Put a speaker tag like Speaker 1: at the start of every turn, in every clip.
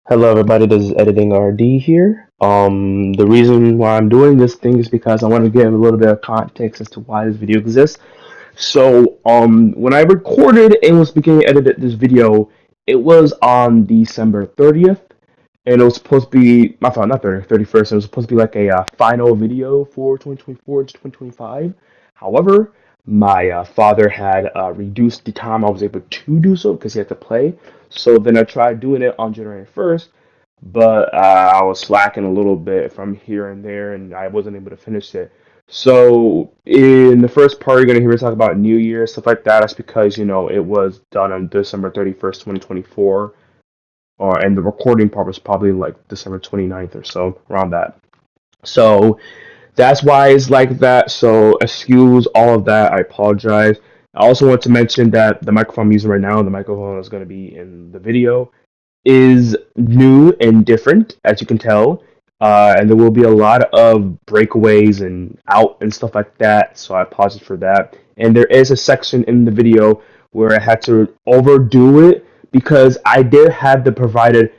Speaker 1: Hello everybody, this is Editing RD here. The reason why I'm doing this thing is because I want to give a little bit of context as to why this video exists. When I recorded and was beginning to edit this video, it was on December 30th, and it was supposed to be, my fault, not 30th, 31st, it was supposed to be like a final video for 2024 to 2025. However, my father had reduced the time I was able to do so because he had to play. So then I tried doing it on January 1st, but I was slacking a little bit from here and there, and I wasn't able to finish it. So in the first part, you're gonna hear me talk about New Year stuff like that. That's because it was done on December 31st, 2024, and the recording part was probably like December 29th or so, around that. So that's why it's like that. So excuse all of that. I apologize. I also want to mention that the microphone I'm using right now, the microphone that's going to be in the video, is new and different, as you can tell. And there will be a lot of breakaways and out and stuff like that. So I apologize for that. And there is a section in the video where I had to overdo it because I did have the provided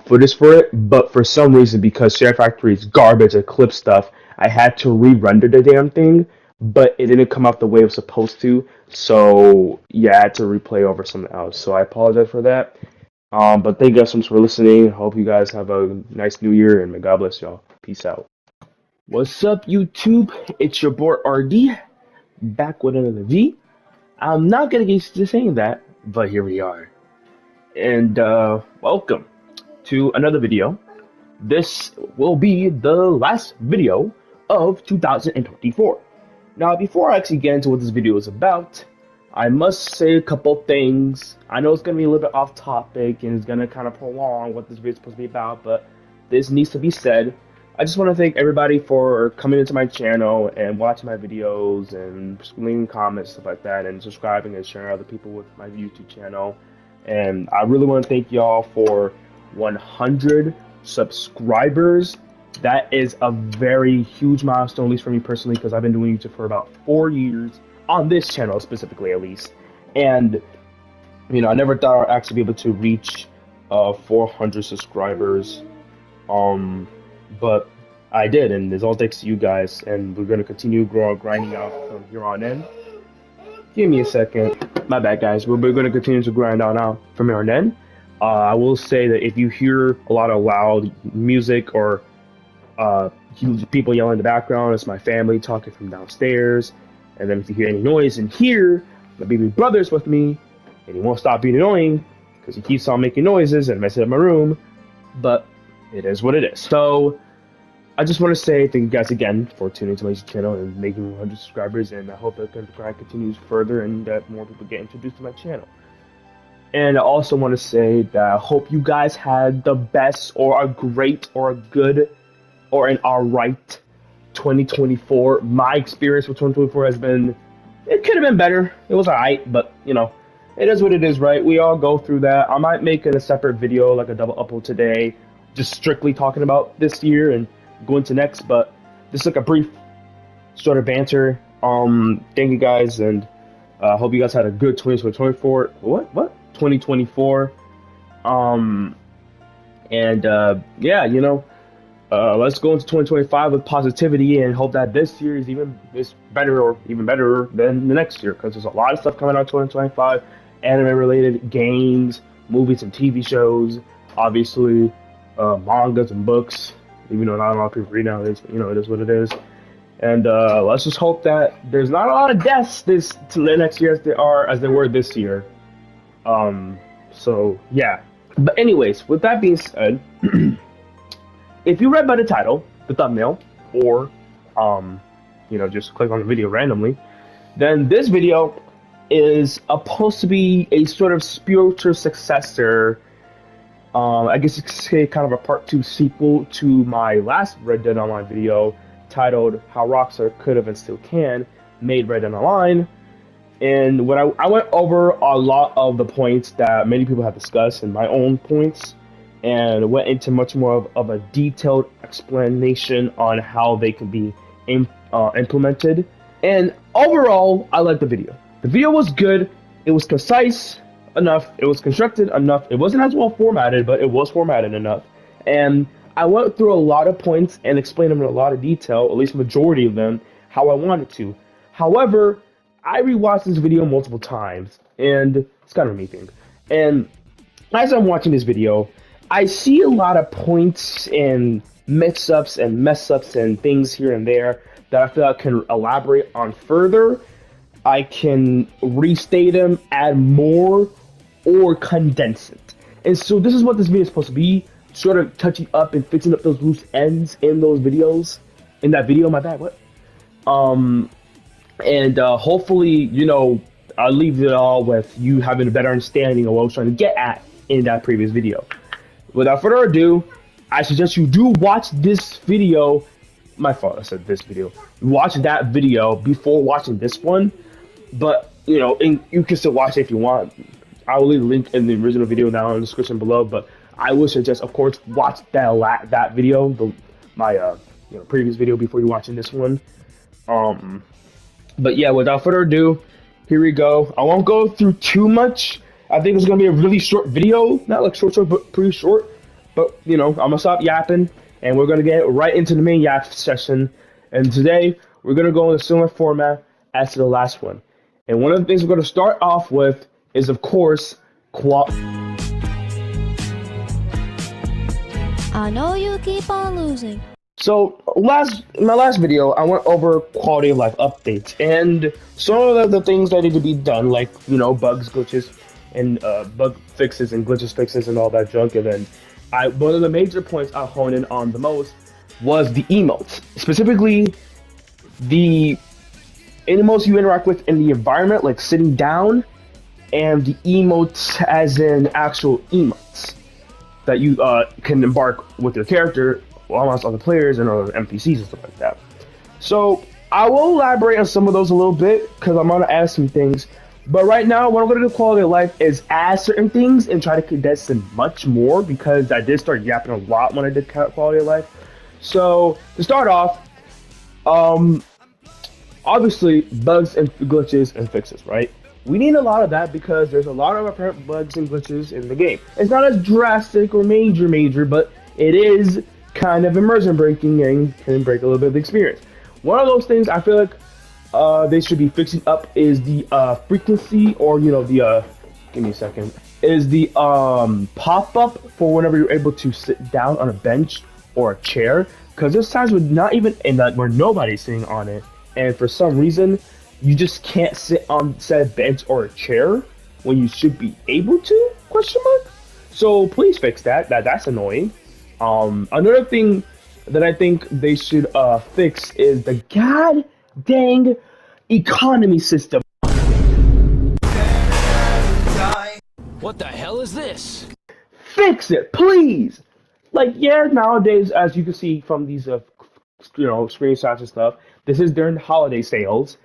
Speaker 1: footage for it, but for some reason, because Share Factory is garbage at clip stuff, I had to re-render the damn thing, but it didn't come out the way it was supposed to. So yeah, I had to replay over something else. So I apologize for that. But thank you guys so much for listening. Hope you guys have a nice new year and may God bless y'all. Peace out. What's up, YouTube? It's your boy RD back with another V. I'm not gonna get used to saying that, but here we are. And welcome to another video. This will be the last video of 2024. Now, before I actually get into what this video is about, I must say a couple things. I know it's going to be a little bit off topic and it's going to kind of prolong what this video is supposed to be about, but this needs to be said. I just want to thank everybody for coming into my channel and watching my videos and leaving comments, stuff like that, and subscribing and sharing other people with my YouTube channel. And I really want to thank y'all for 100 subscribers. That is a very huge milestone, at least for me personally, because I've been doing YouTube for about 4 years on this channel specifically, at least. And I never thought I'd actually be able to reach 400 subscribers. But I did, and it's all thanks to you guys. And we're gonna continue grinding out from here on in. Give me a second. My bad, guys. We're gonna continue to grind on out from here on in. I will say that if you hear a lot of loud music or people yelling in the background, it's my family talking from downstairs. And then if you hear any noise in here, my baby brother's with me, and he won't stop being annoying because he keeps on making noises and messing up my room. But it is what it is. So I just want to say thank you guys again for tuning to my YouTube channel and making 100 subscribers, and I hope that the grind continues further and that more people get introduced to my channel. And I also want to say that I hope you guys had the best or a great or a good or an alright 2024. My experience with 2024 has been, it could have been better. It was alright, but it is what it is, right? We all go through that. I might make it a separate video, like a double upload today, just strictly talking about this year and going to next, but this is like a brief sort of banter. Thank you guys, and hope you guys had a good 2024. What? 2024. Yeah, let's go into 2025 with positivity and hope that this year is better or even better than the next year, because there's a lot of stuff coming out in 2025, anime related, games, movies and TV shows, obviously mangas and books, even though not a lot of people read nowadays, but it is what it is. And let's just hope that there's not a lot of deaths this next year as there were this year. So yeah. But anyways, with that being said, if you read by the title, the thumbnail, or just click on the video randomly, then this video is supposed to be a sort of spiritual successor. I guess you could say kind of a part 2 sequel to my last Red Dead Online video titled How Rockstar Could Have and Still Can Made Red Dead Online. And when I went over a lot of the points that many people have discussed and my own points, and went into much more of a detailed explanation on how they can be implemented. And overall, I liked the video. The video was good. It was concise. enough. It was constructed enough. It wasn't as well formatted, but it was formatted enough. And I went through a lot of points and explained them in a lot of detail, at least majority of them, how I wanted to. However, I rewatched this video multiple times, and it's kind of a me thing. And as I'm watching this video, I see a lot of points and mix-ups and mess-ups and things here and there that I feel I can elaborate on further. I can restate them, add more, or condense it. And so this is what this video is supposed to be, sort of touching up and fixing up those loose ends in those videos. In that video, my bad, what? And hopefully, you know, I'll leave it all with you having a better understanding of what I was trying to get at in that previous video. Without further ado, I suggest you do watch this video. My fault, I said this video. Watch that video before watching this one. But, you know, you can still watch it if you want. I will leave the link in the original video down in the description below. But I would suggest, of course, watch that video, my previous video before you're watching this one. But yeah, without further ado, here we go. I won't go through too much. I think it's gonna be a really short video, not like short, but pretty short. But you know, I'm gonna stop yapping, and we're gonna get right into the main yap session. And today, we're gonna go in a similar format as to the last one. And one of the things we're gonna start off with is, of course,
Speaker 2: I know you keep on losing.
Speaker 1: So in my last video, I went over quality of life updates and some of the things that need to be done, like, you know, bugs, glitches, and bug fixes and glitches fixes and all that junk. And then one of the major points I honed in on the most was the emotes, specifically the emotes you interact with in the environment, like sitting down, and the emotes as in actual emotes that you can embark with your character amongst other players and other NPCs and stuff like that. So I will elaborate on some of those a little bit because I'm gonna add some things. But right now, what I'm gonna do with quality of life is add certain things and try to condense them much more because I did start yapping a lot when I did quality of life. So to start off, obviously bugs and glitches and fixes, right? We need a lot of that because there's a lot of apparent bugs and glitches in the game. It's not as drastic or major, but it is kind of immersion breaking and can break a little bit of the experience. One of those things I feel like they should be fixing up is the frequency, or you know, the give me a second, is the pop-up for whenever you're able to sit down on a bench or a chair, because there's times with not even in that where nobody's sitting on it, and for some reason you just can't sit on said bench or a chair when you should be able to, question mark. So please fix that. That's annoying. Another thing that I think they should fix is the god dang economy system.
Speaker 3: What the hell is this?
Speaker 1: Fix it, please. Like, yeah, nowadays, as you can see from these screenshots and stuff, this is during the holiday sales,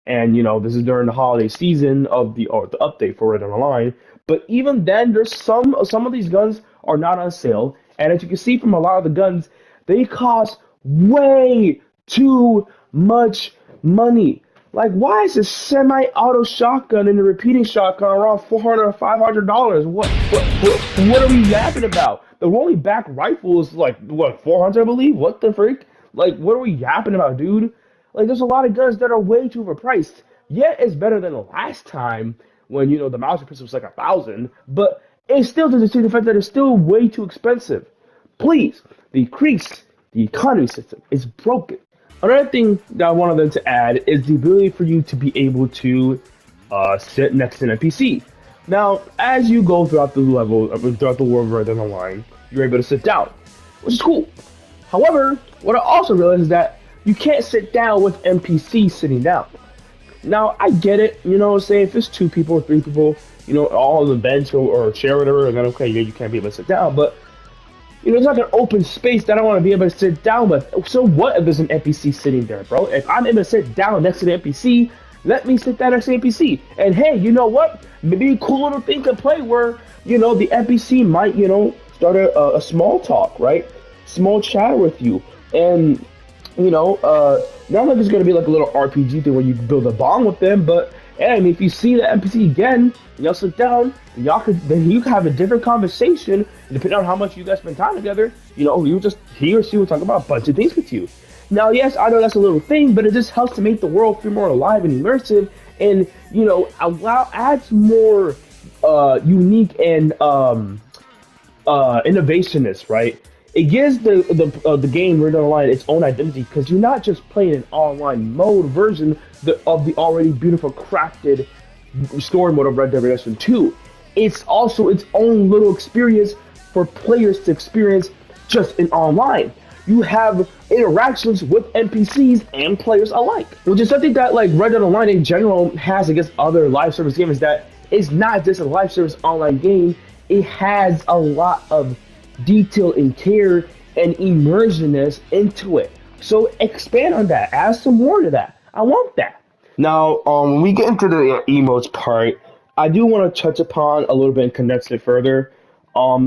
Speaker 1: and you know, this is during the holiday season of the update for Red Online. But even then, there's some of these guns are not on sale. And as you can see from a lot of the guns, they cost way too much money. Like, why is a semi-auto shotgun and a repeating shotgun around $400 or $500? What are we yapping about? The rolling back rifle is like, what, 400, I believe? What the freak? Like, what are we yapping about, dude? Like, there's a lot of guns that are way too overpriced. Yeah, it's better than the last time when, you know, the Mauser pistol was like 1,000, but it still doesn't see the fact that it's still way too expensive. Please, decrease the economy system. It's broken. Another thing that I wanted them to add is the ability for you to be able to sit next to an NPC. Now, as you go throughout the level, throughout the world right down the line, you're able to sit down, which is cool. However, what I also realized is that you can't sit down with NPCs sitting down. Now, I get it, you know, say if it's 2 people or 3 people, you know, all on the bench or chair or whatever, and then okay, yeah, you can't be able to sit down, but you know, it's like an open space that I want to be able to sit down with. So what if there's an NPC sitting there, bro? If I'm able to sit down next to the NPC, let me sit down next to the NPC. And hey, you know what? Maybe a cool little thing to play where, you know, the NPC might, you know, start a small talk, right? Small chat with you. And, you know, not like it's going to be like a little RPG thing where you build a bond with them, but And if you see the NPC again, and y'all sit down, and then you can have a different conversation. And depending on how much you guys spend time together, he or she will talk about a bunch of things with you. Now, yes, I know that's a little thing, but it just helps to make the world feel more alive and immersive, and adds more unique and innovationist, right? It gives the game Red Dead Online its own identity because you're not just playing an online mode version of the already beautiful crafted story mode of Red Dead Redemption 2. It's also its own little experience for players to experience just in online. You have interactions with NPCs and players alike, which is something that like Red Dead Online in general has against other live service games. Is that it's not just a live service online game; it has a lot of detail and care and immersionness into it. So expand on that. Add some more to that. I want that. Now, when we get into the emotes part, I do want to touch upon a little bit and condense it further.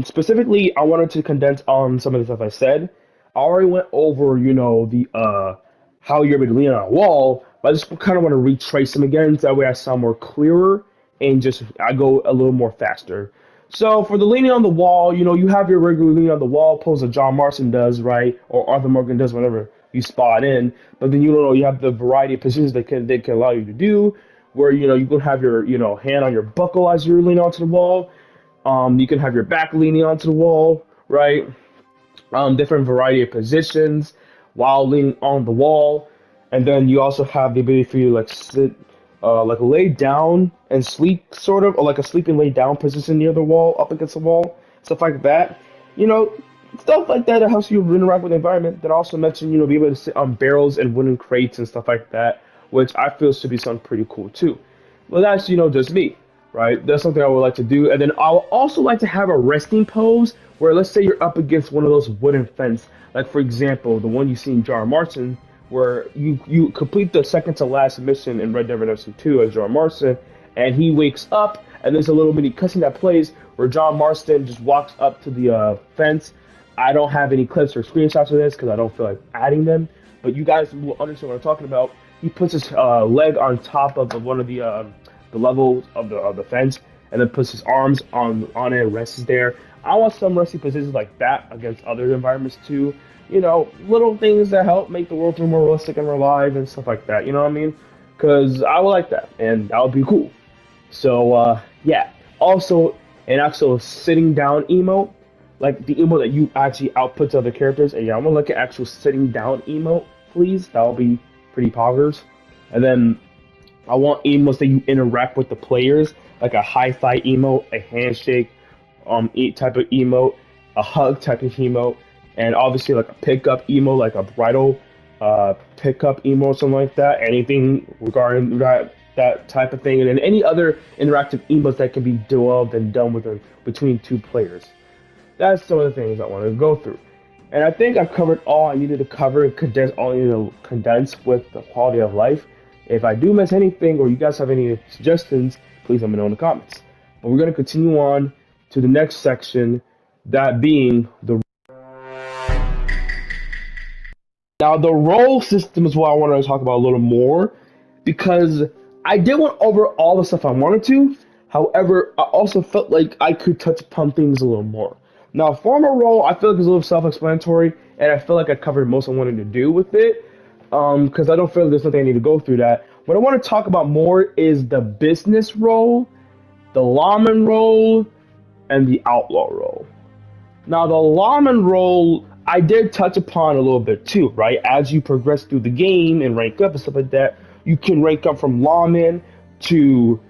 Speaker 1: Specifically, I wanted to condense on some of the stuff I said. I already went over, the how you're able to lean on a wall, but I just kind of want to retrace them again, so that way I sound more clearer and just I go a little more faster. So for the leaning on the wall, you have your regular leaning on the wall pose that John Marston does, right, or Arthur Morgan does whenever you spot in. But then you have the variety of positions they can allow you to do, where you can have your hand on your buckle as you're leaning onto the wall. You can have your back leaning onto the wall, right? Different variety of positions while leaning on the wall, and then you also have the ability for you to like sit, like lay down and sleep, sort of, or like a sleeping lay down position near the wall, up against the wall, stuff like that. You know, Stuff like that that helps you interact with the environment. That also mentioned, be able to sit on barrels and wooden crates and stuff like that, which I feel should be something pretty cool too. Well, that's just me, right? That's something I would like to do. And then I would also like to have a resting pose where, let's say, you're up against one of those wooden fence, like for example, the one you see in Jar Martin, where you complete the second to last mission in Red Dead Redemption 2 as Jar Marston, and he wakes up, and there's a little mini cutscene that plays where John Marston just walks up to the fence. I don't have any clips or screenshots of this because I don't feel like adding them, but you guys will understand what I'm talking about. He puts his leg on top of one of the levels of the fence, and then puts his arms on it and rests there. I want some resting positions like that against other environments too. Little things that help make the world feel more realistic and alive and stuff like that. You know what I mean? Because I would like that, and that would be cool. So yeah. Also, an actual sitting down emote, like the emote that you actually output to other characters. And yeah, I'm gonna look at actual sitting down emote, please. That'll be pretty poggers. And then I want emotes that you interact with the players, like a hi-fi emote, a handshake, type of emote, a hug type of emote, and obviously like a pickup emote, like a bridal pickup emote, something like that. Anything regarding that type of thing, and then any other interactive emotes that can be developed and done between two players. That's some of the things I want to go through. And I think I've covered all I needed to cover and condense all I needed to condense with the quality of life. If I do miss anything or you guys have any suggestions, please let me know in the comments. But we're going to continue on to the next section, that being the... Now, the role system is what I want to talk about a little more, because I did went over all the stuff I wanted to. However, I also felt like I could touch upon things a little more. Now, former role, I feel like it's a little self-explanatory, and I feel like I covered most I wanted to do with it, because I don't feel like there's nothing I need to go through that. What I want to talk about more is the business role, the lawman role, and the outlaw role. Now, the lawman role, I did touch upon a little bit too, right? As you progress through the game and rank up and stuff like that, you can rank up from lawman to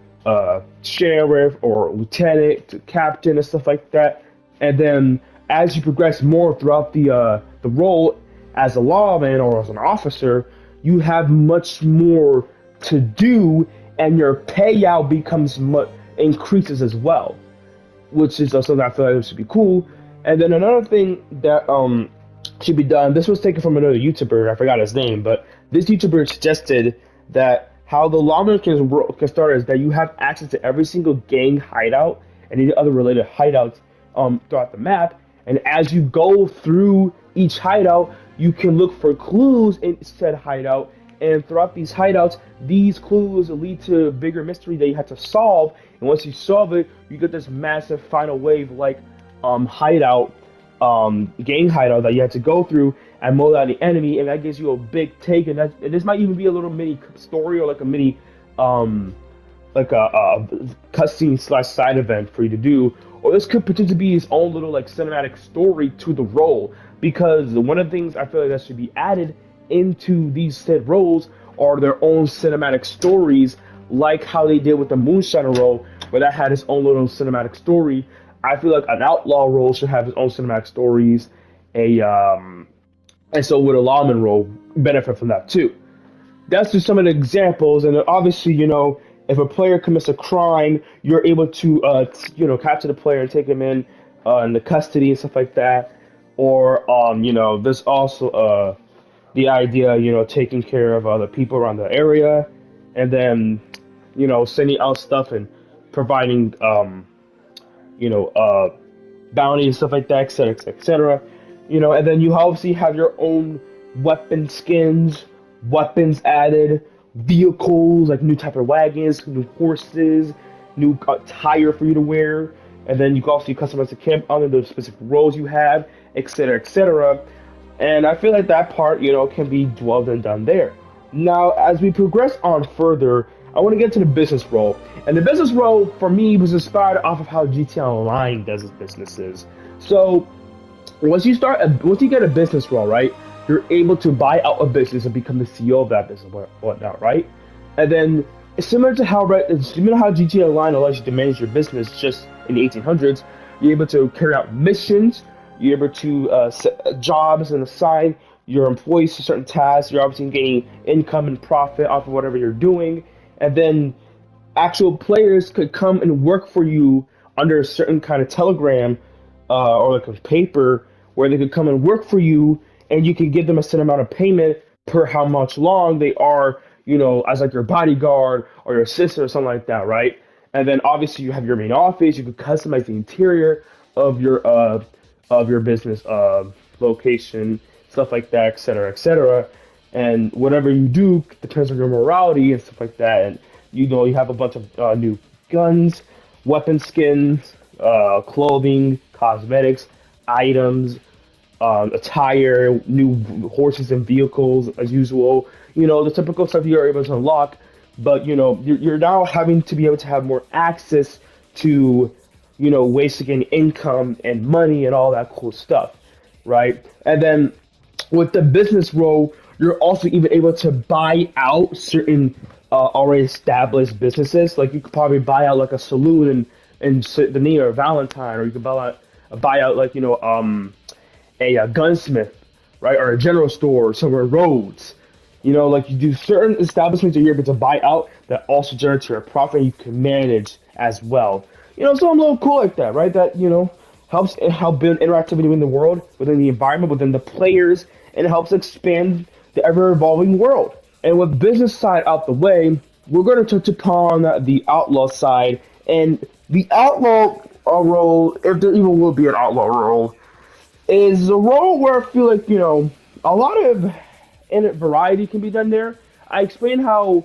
Speaker 1: sheriff or lieutenant to captain and stuff like that. And then as you progress more throughout the role as a lawman or as an officer, you have much more to do, and your payout becomes increases as well, which is something I feel like should be cool. And then another thing that should be done. This was taken from another YouTuber. I forgot his name, but this YouTuber suggested that how the lawman can start is that you have access to every single gang hideout and any other related hideouts throughout the map. And as you go through each hideout, you can look for clues in said hideout. And throughout these hideouts, these clues lead to a bigger mystery that you have to solve. And once you solve it, you get this massive final wave like hideout, gang hideout that you have to go through and mold out the enemy, and that gives you a big take. And this might even be a little mini story or like a mini um a cutscene slash side event for you to do, or this could potentially be its own little like cinematic story to the role. Because one of the things I feel like that should be added into these said roles are their own cinematic stories, like how they did with the Moonshiner role, where that had its own little cinematic story. I feel like an outlaw role should have its own cinematic stories. A And so would a lawman role benefit from that too? That's just some of the examples. And then obviously, if a player commits a crime, you're able to, capture the player and take him in the custody and stuff like that. Or, there's also the idea, taking care of the people around the area, and then, sending out stuff and providing, you know, uh, bounty and stuff like that, etc., etc. And then you obviously have your own weapon skins, weapons added, vehicles like new type of wagons, new horses, new attire for you to wear, and then you can also customize the camp under the specific roles you have, etc., etc. And I feel like that part, can be dwelled and done there. Now, as we progress on further, I want to get to the business role. And the business role, for me, was inspired off of how GTA Online does its businesses. So, once you get a business role, right, you're able to buy out a business and become the CEO of that business, whatnot, right? And then, it's similar to how, right, it's similar to how GTA Online allows you to manage your business just in the 1800s. You're able to carry out missions, you're able to set jobs and assign your employees to certain tasks. You're obviously getting income and profit off of whatever you're doing. And then actual players could come and work for you under a certain kind of telegram or like a paper where they could come and work for you, and you can give them a certain amount of payment per how much long they are, as like your bodyguard or your assistant or something like that, right? And then obviously you have your main office. You could customize the interior of your business location, stuff like that, etc., etc. And whatever you do depends on your morality and stuff like that. And you have a bunch of new guns, weapon skins, clothing, cosmetics, items, attire, new horses and vehicles as usual. The typical stuff you're able to unlock, but you're now having to be able to have more access to ways to gain income and money and all that cool stuff, right? And then with the business role, you're also even able to buy out certain already established businesses. Like you could probably buy out like a saloon and the name of Valentine, or you could buy out like a gunsmith, right, or a general store somewhere Rhodes. Like you do certain establishments that you're able to buy out that also generate your profit and you can manage as well. So I'm a little cool like that, right? That helps help build interactivity in the world, within the environment, within the players, and it helps expand the ever-evolving world. And with business side out the way, we're going to touch upon the outlaw side. And the outlaw role, if there even will be an outlaw role, is a role where I feel like, a lot of variety can be done there. I explained how,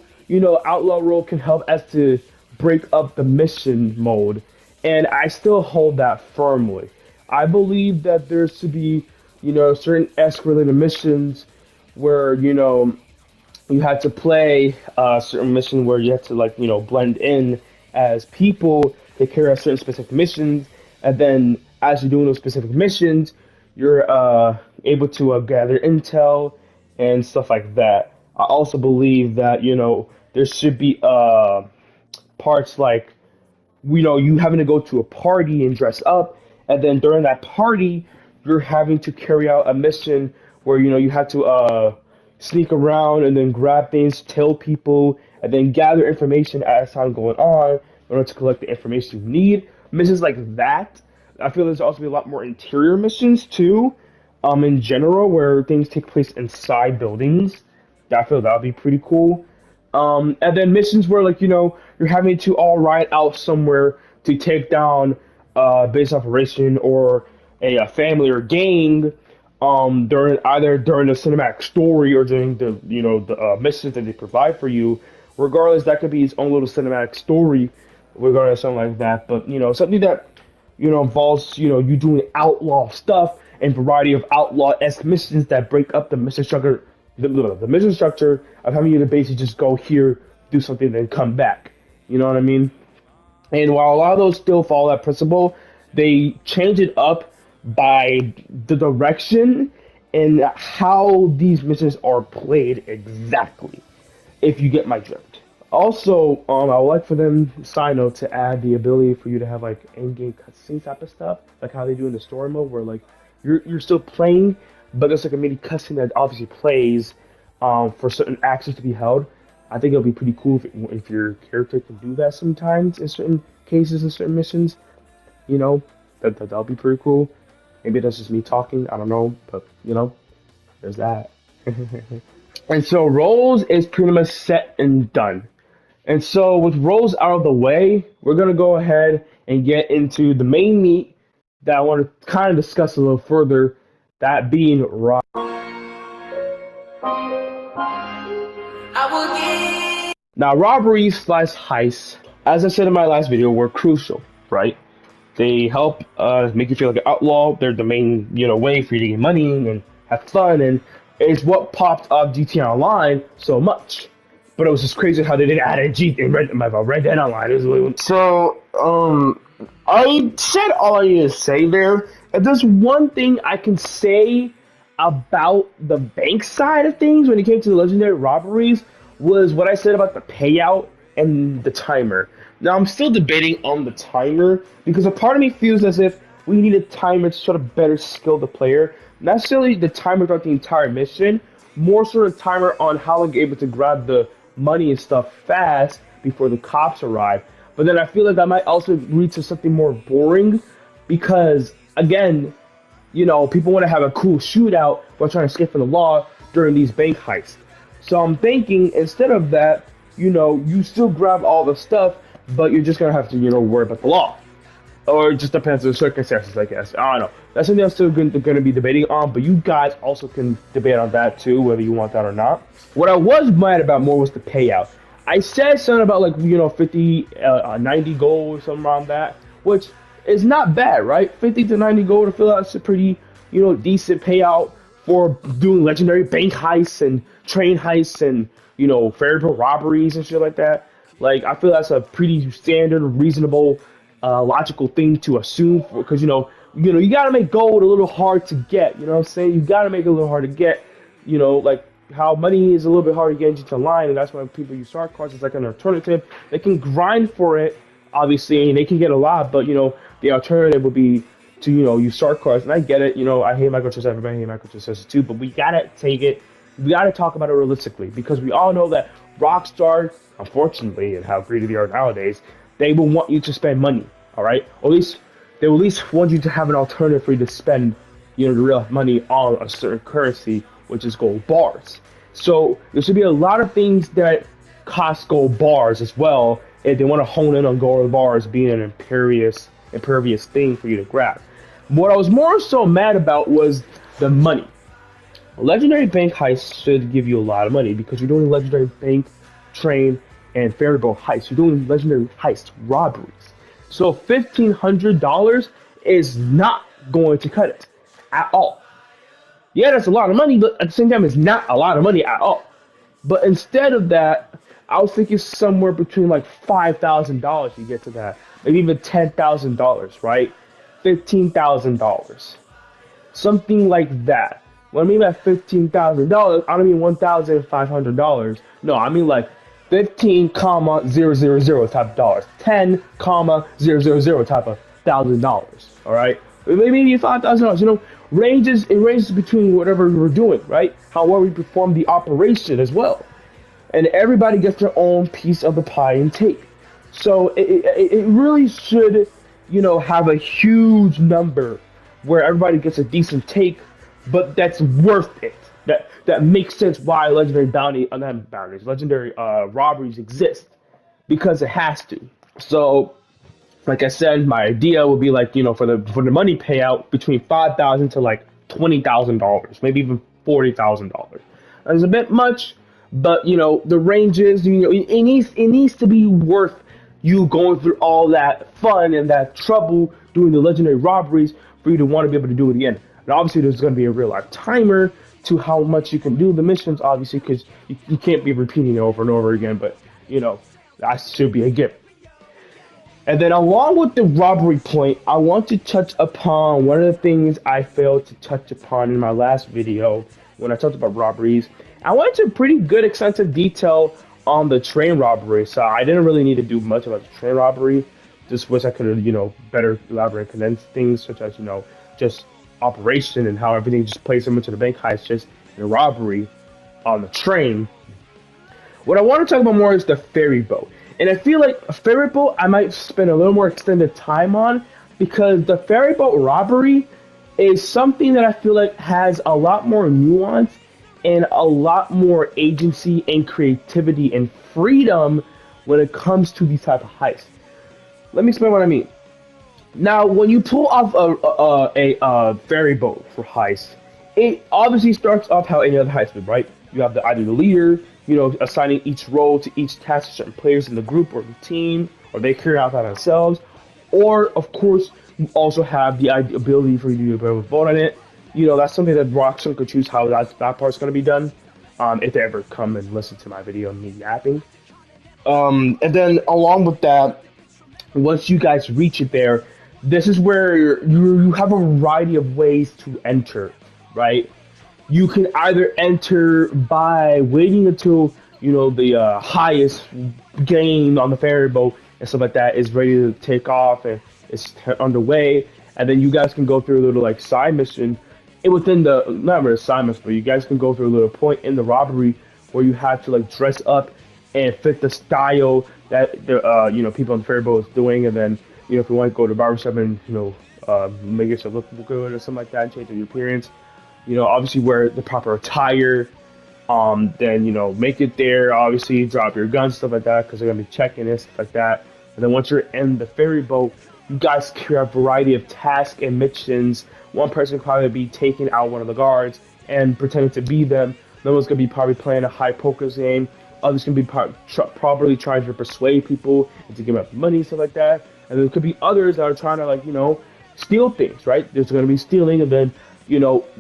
Speaker 1: outlaw role can help as to break up the mission mode, and I still hold that firmly. I believe that there should be, certain esque-related missions where, you had to play a certain mission where you had to, like, blend in as people to carry out certain specific missions, and then as you're doing those specific missions, you're able to gather intel and stuff like that. I also believe that, there should be parts like, you having to go to a party and dress up, and then during that party, you're having to carry out a mission where you have to sneak around and then grab things, tell people, and then gather information as time going on in order to collect the information you need. Missions like that. I feel there's also be a lot more interior missions too, in general, where things take place inside buildings. I feel that would be pretty cool. And then missions where, like, you're having to all ride out somewhere to take down a base operation or a family or gang, during the cinematic story or during the missions that they provide for you, Regardless, that could be its own little cinematic story, regardless something like that. But something that involves you doing outlaw stuff and variety of outlaw-esque missions that break up the mission structure, the mission structure of having you to basically just go here, do something, then come back. You know what I mean? And while a lot of those still follow that principle, they change it up by the direction and how these missions are played exactly, if you get my drift. Also, I would like for them, side note, to add the ability for you to have like in-game cutscene type of stuff, like how they do in the story mode, where like you're still playing, but there's like a mini cutscene that obviously plays for certain actions to be held. I think it'll be pretty cool if your character can do that sometimes in certain cases and certain missions. That'll be pretty cool. Maybe that's just me talking. I don't know, but there's that. And so roles is pretty much set and done. And so with roles out of the way, we're gonna go ahead and get into the main meat that I want to kind of discuss a little further. That being now, robberies slash heists, as I said in my last video, were crucial, right? They help make you feel like an outlaw. They're the main, way for you to get money and have fun, and it's what popped up GTA Online so much. But it was just crazy how they didn't add a G in Red Dead Online. So, I said all I need to say there. If there's one thing I can say about the bank side of things when it came to the legendary robberies, was what I said about the payout and the timer. Now, I'm still debating on the timer because a part of me feels as if we need a timer to sort of better skill the player. Not necessarily the timer throughout the entire mission, more sort of timer on how they're able to grab the money and stuff fast before the cops arrive. But then I feel like that might also lead to something more boring because, again, people want to have a cool shootout while trying to escape from the law during these bank heists. So I'm thinking instead of that, you still grab all the stuff, but you're just gonna have to, worry about the law. Or it just depends on the circumstances, I guess. I don't know. That's something I'm still going to be debating on, but you guys also can debate on that too, whether you want that or not. What I was mad about more was the payout. I said something about 50, 90 gold or something around that, which is not bad, right? 50 to 90 gold, I feel that's a pretty, decent payout for doing legendary bank heists and train heists and, ferry robberies and shit like that. Like, I feel that's a pretty standard, reasonable, logical thing to assume because, you gotta make gold a little hard to get, you know what I'm saying? You gotta make it a little hard to get, like how money is a little bit hard to get into line, and that's why people use star cards as like an alternative. They can grind for it, obviously, and they can get a lot, but, the alternative would be to, use star cards, and I get it, I hate microtransactions, everybody hates microtransactions too, but we gotta take it, we gotta talk about it realistically, because we all know that Rockstar, unfortunately, and how greedy they are nowadays, they will want you to spend money, alright? Or at least, they will at least want you to have an alternative for you to spend, the real money on a certain currency, which is gold bars. So, there should be a lot of things that cost gold bars as well, if they want to hone in on gold bars being an impervious thing for you to grab. What I was more so mad about was the money. Legendary bank heists should give you a lot of money because you're doing legendary bank, train, and ferry boat heists. You're doing legendary heist robberies. So $1,500 is not going to cut it at all. Yeah, that's a lot of money, but at the same time, it's not a lot of money at all. But instead of that, I was thinking somewhere between like $5,000 you get to that. Maybe even $10,000, right? $15,000. Something like that. When I mean by $15,000, I don't mean $1,500. No, I mean like 15, 000 type of dollars. 10, 000 type of $1,000. All right, maybe $5,000. It ranges between whatever we're doing, right? However we perform the operation as well, and everybody gets their own piece of the pie and take. So it really should, have a huge number where everybody gets a decent take, but that's worth it. That makes sense why legendary legendary robberies exist, because it has to. So, like I said, my idea would be like, for the money payout between $5,000 to like $20,000, maybe even $40,000. It's a bit much, But the ranges, it needs to be worth you going through all that fun and that trouble doing the legendary robberies for you to want to be able to do it again. And obviously, there's going to be a real life timer to how much you can do the missions, obviously, because you can't be repeating it over and over again. But that should be a gift. And then, along with the robbery point, I want to touch upon one of the things I failed to touch upon in my last video when I talked about robberies. I went into pretty good, extensive detail on the train robbery, so I didn't really need to do much about the train robbery. Just wish I could have, better elaborate and condense things, such as, just operation and how everything just plays similar to the bank heist, just in a robbery on the train. What I want to talk about more is the ferry boat. And I feel like a ferry boat I might spend a little more extended time on because the ferry boat robbery is something that I feel like has a lot more nuance and a lot more agency and creativity and freedom when it comes to these type of heists. Let me explain what I mean. Now, when you pull off a ferry boat for heist, it obviously starts off how any other heist would, right? You have either the leader, assigning each role to each task to certain players in the group or the team, or they carry out that themselves. Or, of course, you also have the ability for you to be able to vote on it. That's something that Rockstar could choose how that part's going to be done, if they ever come and listen to my video and me yapping. And then, along with that, once you guys reach it there, this is where you have a variety of ways to enter, right? You can either enter by waiting until the highest game on the ferry boat and stuff like that is ready to take off and it's underway, and then you guys can go through a little like side mission, and within the not really side mission, but you guys can go through a little point in the robbery where you have to like dress up and fit the style that the people on the ferry boat is doing, and then if you want to go to the barbershop and make yourself look good or something like that, change your appearance, obviously wear the proper attire. Then make it there. Obviously, drop your gun, stuff like that, because they're gonna be checking it, stuff like that. And then once you're in the ferry boat, you guys carry a variety of tasks and missions. One person probably be taking out one of the guards and pretending to be them. Another one's gonna be probably playing a high poker game. Others gonna be probably trying to persuade people into giving up money, stuff like that. And there could be others that are trying to steal things, right? There's gonna be stealing, and then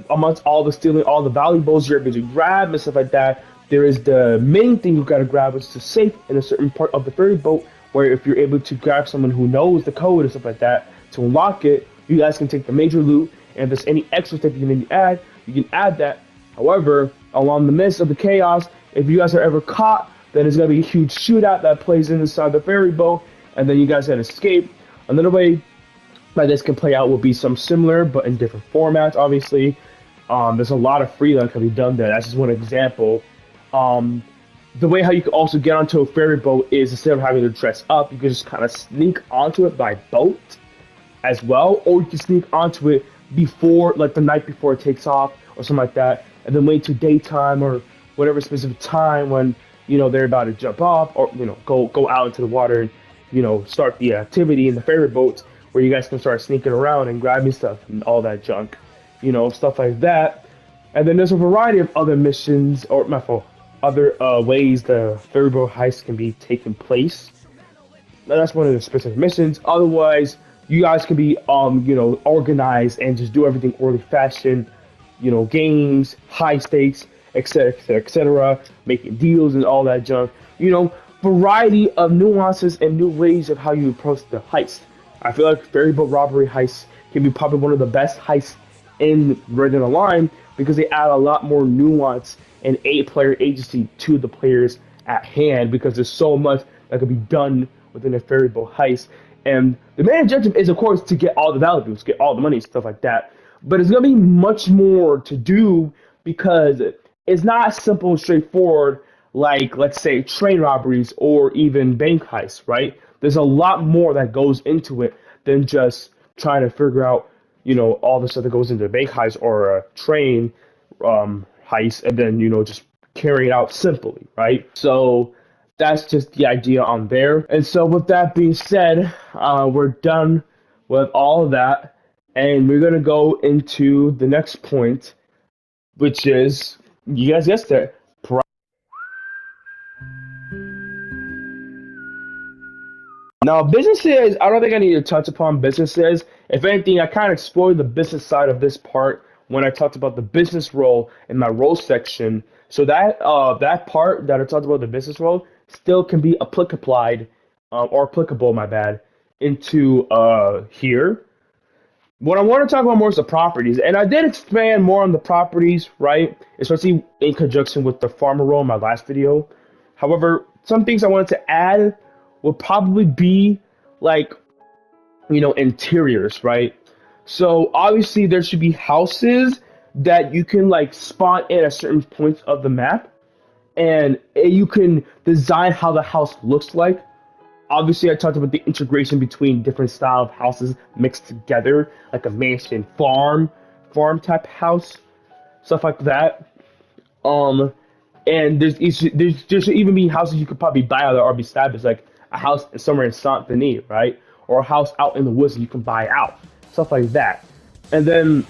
Speaker 1: amongst all the stealing, all the valuables you're able to grab and stuff like that, there is the main thing you gotta grab, which is a safe in a certain part of the ferry boat, where if you're able to grab someone who knows the code and stuff like that to unlock it, you guys can take the major loot, and if there's any extra stuff you need to add, you can add that. However, along the midst of the chaos, if you guys are ever caught, then there's gonna be a huge shootout that plays inside the ferry boat, and then you guys can escape. Another way like this can play out will be some similar but in different formats, obviously. There's a lot of free that can be done there. That's just one example. The way how you can also get onto a ferry boat is instead of having to dress up, you can just kind of sneak onto it by boat as well, or you can sneak onto it before, like the night before it takes off or something like that, and then wait till daytime or whatever specific time when they're about to jump off or go out into the water and start the activity in the ferry boats, where you guys can start sneaking around and grabbing stuff and all that junk, stuff like that. And then there's a variety of other missions or my fault, other ways the ferry boat heist can be taking place. Now, that's one of the specific missions. Otherwise, you guys can be organized and just do everything orderly fashion, games, high stakes, etc., etc., etc., making deals and all that junk. Variety of nuances and new ways of how you approach the heist. I feel like ferry boat robbery heists can be probably one of the best heists in Red Dead Online because they add a lot more nuance and player agency to the players at hand, because there's so much that can be done within a ferry boat heist. And the main objective is, of course, to get all the valuables, get all the money, stuff like that. But it's going to be much more to do because it's not simple and straightforward like, let's say, train robberies or even bank heists, right? There's a lot more that goes into it than just trying to figure out, all the stuff that goes into a bank heist or a train heist, and then, just carry it out simply, right? So that's just the idea on there. And so with that being said, we're done with all of that, and we're gonna go into the next point, which is, you guys guessed it, Now, businesses, I don't think I need to touch upon businesses. If anything, I kind of explored the business side of this part when I talked about the business role in my role section. So that part that I talked about the business role still can be applied or applicable, my bad, into here. What I want to talk about more is the properties, and I did expand more on the properties, right? Especially in conjunction with the farmer role in my last video. However, some things I wanted to add would probably be like, interiors, right? So obviously there should be houses that you can like spawn in at certain points of the map, and you can design how the house looks like. Obviously, I talked about the integration between different style of houses mixed together, like a mansion, farm type house, stuff like that. Um, and there should even be houses you could probably buy out that are established, like a house somewhere in Saint Denis, right? Or a house out in the woods that you can buy out, stuff like that. And then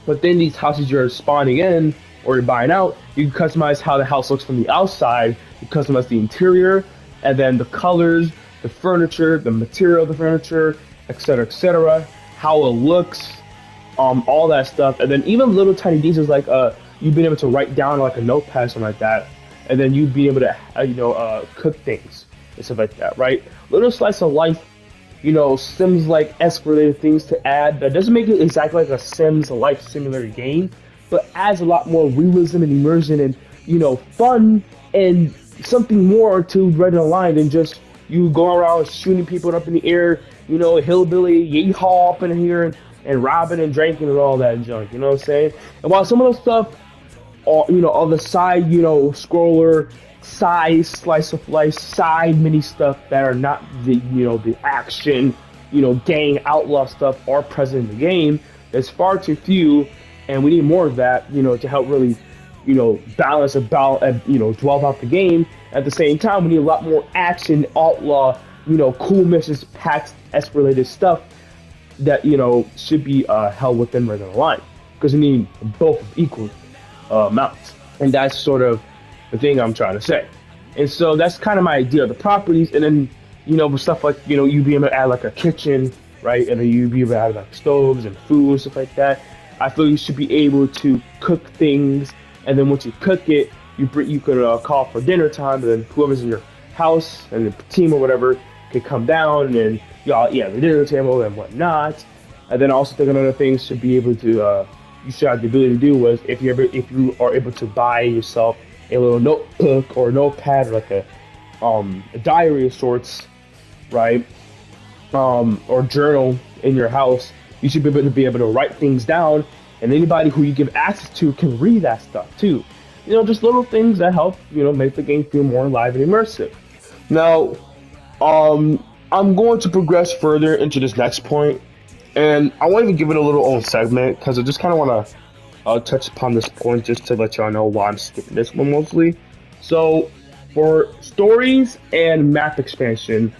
Speaker 1: within these houses you're spawning in or you're buying out, you can customize how the house looks from the outside. You customize the interior, and then the colors, the furniture, the material of the furniture, etc., how it looks, all that stuff, and then even little tiny details like you being able to write down like a notepad, something like that, and then you being able to cook things and stuff like that, right? Little slice of life, Sims like esque related things to add that doesn't make it exactly like a Sims life simulator game, but adds a lot more realism and immersion and fun and something more to Red Line than just you going around shooting people up in the air, hillbilly yeehaw up in here and robbing and drinking and all that junk. You know what I'm saying? And while some of those stuff, on the side, scroller, side slice of life, side mini stuff that are not the action, gang outlaw stuff are present in the game. There's far too few, and we need more of that, to help really, balance about, dwell out the game. At the same time, we need a lot more action, outlaw, cool missions, packs, S-related stuff that, should be held within Red Dead Online. Because we need both equal amounts. And that's sort of the thing I'm trying to say. And so that's kind of my idea of the properties. And then, with stuff like, you be able to add like a kitchen, right? And then you be able to add like stoves and food and stuff like that. I feel you should be able to cook things, and then once you cook it, you could call for dinner time, and then whoever's in your house and the team or whatever can come down and y'all eat at the dinner table and whatnot. And then also think another thing should be able to you should have the ability to do was if you are able to buy yourself a little notebook or notepad or like a diary of sorts, right? Or journal in your house, you should be able to write things down, and anybody who you give access to can read that stuff too. Just little things that help, make the game feel more alive and immersive. Now, I'm going to progress further into this next point, and I won't even give it a little own segment because I just kind of want to touch upon this point just to let y'all know why I'm skipping this one mostly. So, for stories and map expansion,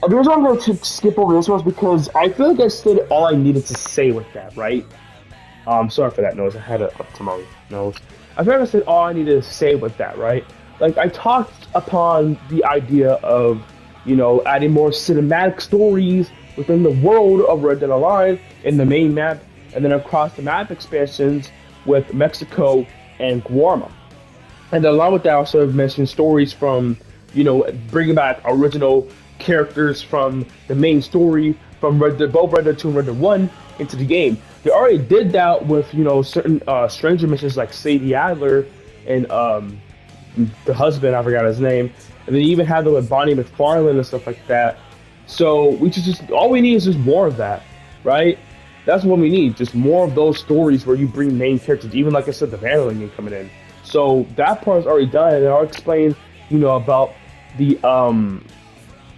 Speaker 1: the reason I'm going to skip over this one is because I feel like I said all I needed to say with that, right? Sorry for that noise. I had it up to my nose. I feel like I said all I needed to say with that, right? Like, I talked upon the idea of, adding more cinematic stories within the world of Red Dead Online in the main map, and then across the map expansions with Mexico and Guarma. And then along with that, I also mentioned stories from, bringing back original characters from the main story from both Red Dead 2 and Red Dead 1 into the game. They already did that with, certain stranger missions like Sadie Adler and the husband, I forgot his name. And then you even had them with Bonnie McFarlane and stuff like that. So we just all we need is just more of that, right? That's what we need, just more of those stories where you bring main characters. Even like I said, the Vandalin game coming in. So that part's already done, and I'll explain, about the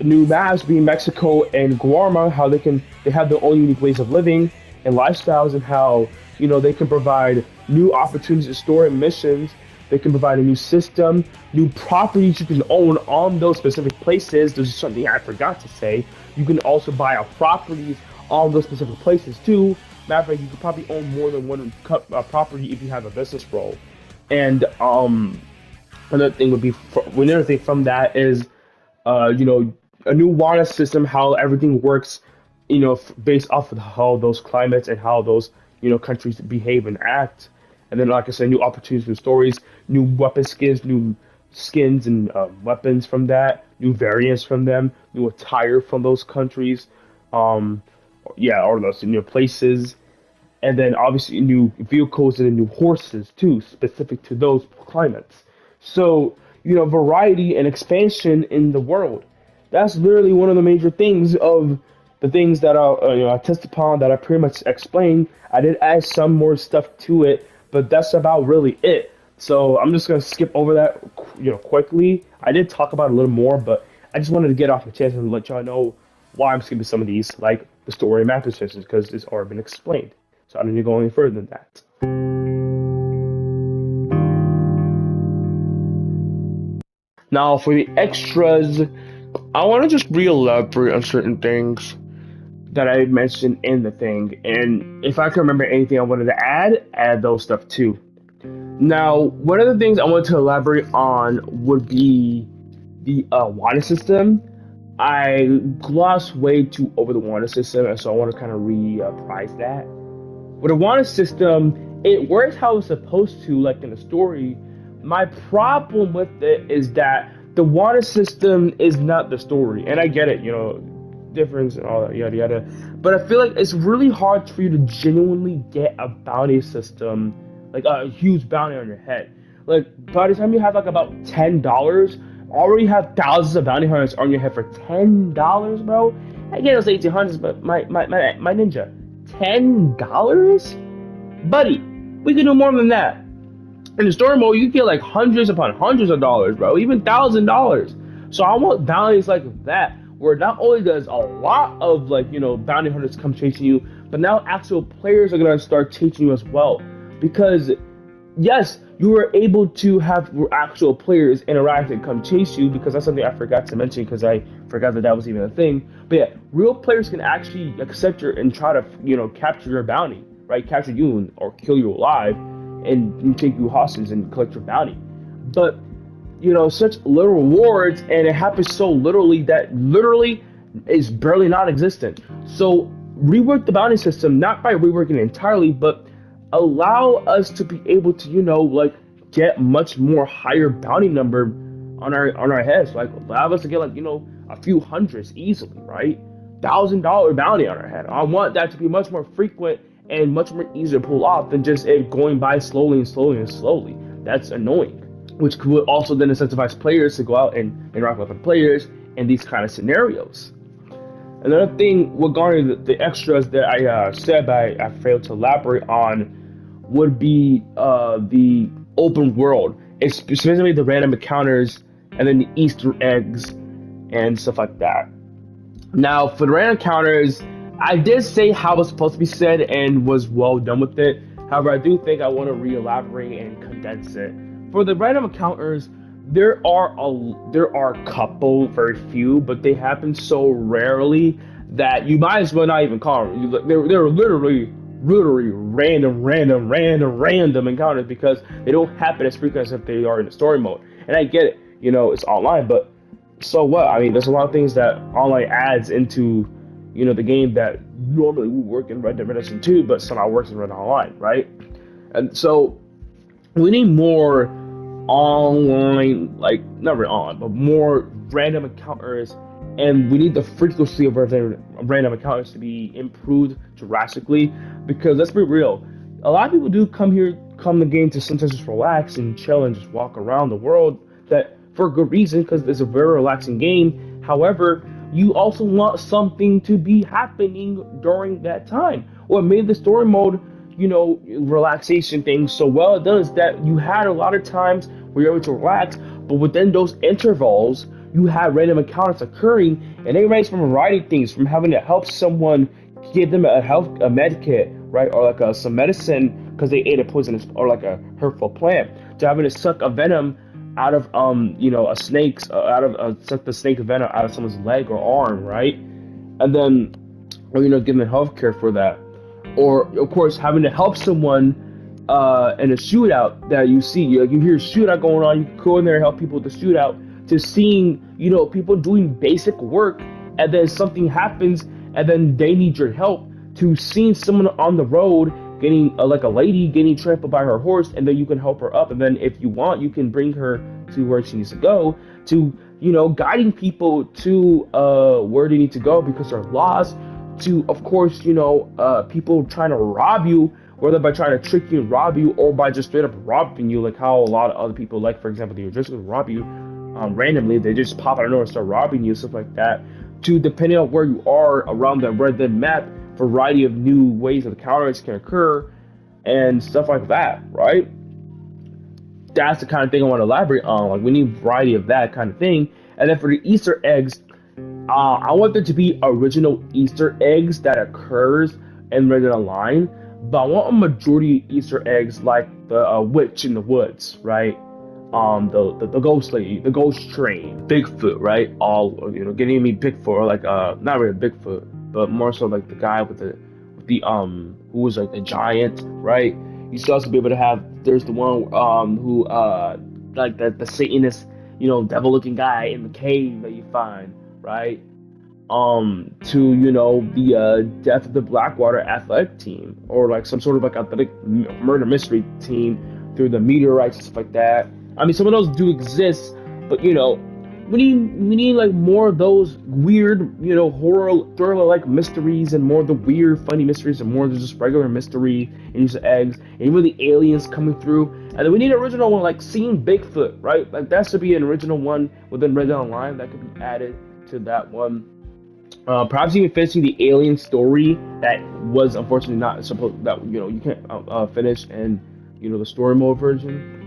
Speaker 1: new maps being Mexico and Guarma, how they have their own unique ways of living and lifestyles, and how they can provide new opportunities to store and missions. They can provide a new system, new properties you can own on those specific places. There's something I forgot to say. You can also buy out properties on those specific places too. Matter of fact, you could probably own more than one property if you have a business role. And another thing from that is, a new water system, how everything works, based off of how those climates and how those countries behave and act. And then, like I said, new opportunities, new stories, new weapon skins, new skins and weapons from that, new variants from them, new attire from those countries, um, yeah, or those places, and then obviously new vehicles and new horses too, specific to those climates. So variety and expansion in the world. That's literally one of the major things of the things that I test upon that I pretty much explained. I did add some more stuff to it, but that's about really it. So I'm just gonna skip over that, quickly. I did talk about it a little more, but I just wanted to get off my chest and let y'all know why I'm skipping some of these, like the story and map decisions, because it's already been explained. So I don't need to go any further than that. Now for the extras, I want to just re-elaborate on certain things that I mentioned in the thing, and if I can remember anything I wanted to add those stuff too. Now, one of the things I want to elaborate on would be the water system. I glossed way too over the water system, and so I want to kind of reprise that. With a water system, it works how it's supposed to, like in the story. My problem with it is that the water system is not the story, and I get it, difference and all that yada yada. But I feel like it's really hard for you to genuinely get a bounty system, like a huge bounty on your head. Like by the time you have like about $10, already have thousands of bounty hunters on your head for $10, bro. I get those 1800s, but my ninja, $10, buddy. We can do more than that. In the story mode, you get like hundreds upon hundreds of dollars, bro, even $1,000. So I want bounties like that, where not only does a lot of like bounty hunters come chasing you, but now actual players are gonna start chasing you as well. Because yes, you were able to have actual players interact and come chase you, because that's something I forgot to mention because I forgot that was even a thing. But yeah, real players can actually accept your and try to capture your bounty, right? Capture you or kill you alive, and take you hostage and collect your bounty. But such little rewards, and it happens so literally that literally is barely non-existent. So rework the bounty system, not by reworking it entirely, but allow us to be able to like get much more higher bounty number on our heads. Like allow us to get like a few hundreds easily, right? $1,000 bounty on our head. I want that to be much more frequent and much more easier to pull off than just it going by slowly and slowly and slowly. That's annoying, which could also then incentivize players to go out and interact with other players in these kind of scenarios. Another thing regarding the extras that I said but I failed to elaborate on would be the open world, specifically the random encounters and then the Easter eggs and stuff like that. Now, for the random encounters, I did say how it was supposed to be said and was well done with it. However, I do think I want to re-elaborate and condense it. For the random encounters, there are a couple, very few, but they happen so rarely that you might as well not even call them. They're literally random encounters, because they don't happen as frequent as if they are in the story mode. And I get it, it's online, but so what? I mean, there's a lot of things that online adds into the game that normally would work in Red Dead Redemption 2, but somehow works in Red Online, right? And so we need more online, like not really online, but more random encounters, and we need the frequency of random encounters to be improved drastically. Because let's be real, a lot of people do come the game to sometimes just relax and chill and just walk around the world, that for a good reason, because it's a very relaxing game. However, you also want something to be happening during that time. What made the story mode relaxation thing so well done is that you had a lot of times where you're able to relax, but within those intervals you had random encounters occurring, and they range from a variety of things, from having to help someone, give them a med kit, right, or like some medicine because they ate a poisonous or like a hurtful plant, to having to suck a venom out of a snake's suck the snake venom out of someone's leg or arm, right, and then or give them health care for that. Or of course having to help someone in a shootout that you see, you hear a shootout going on, you can go in there and help people with the shootout to seeing, people doing basic work, and then something happens, and then they need your help, to seeing someone on the road getting like a lady getting trampled by her horse, and then you can help her up, and then if you want, you can bring her to where she needs to go, to guiding people to where they need to go because they're lost, to of course people trying to rob you, whether by trying to trick you and rob you, or by just straight up robbing you, like how a lot of other people, like for example, they just rob you randomly, they just pop out of nowhere and start robbing you, stuff like that, to depending on where you are around the red dead map, variety of new ways that the counters can occur and stuff like that, right? That's the kind of thing I want to elaborate on. Like we need variety of that kind of thing. And then for the Easter eggs, I want there to be original Easter eggs that occurs in Red Dead Online, but I want a majority Easter eggs like the witch in the woods, right? The ghost lady, the ghost train, Bigfoot, right? All getting me Bigfoot, or like not really Bigfoot, but more so like the guy with the who was like a giant, right? You should also be able to have. There's the one who like the Satanist, devil looking guy in the cave that you find, right? To the Death of the Blackwater athletic team, or like some sort of like athletic murder mystery team through the meteorites and stuff like that. I mean, some of those do exist, but we need like more of those weird, horror thriller like mysteries, and more of the weird funny mysteries, and more of just regular mystery and Easter eggs, and even the aliens coming through. And then we need an original one like seeing Bigfoot, right? Like that should be an original one within Red Dead Online that could be added to that one. Perhaps even finishing the alien story that was unfortunately not supposed, that you can't finish in the story mode version.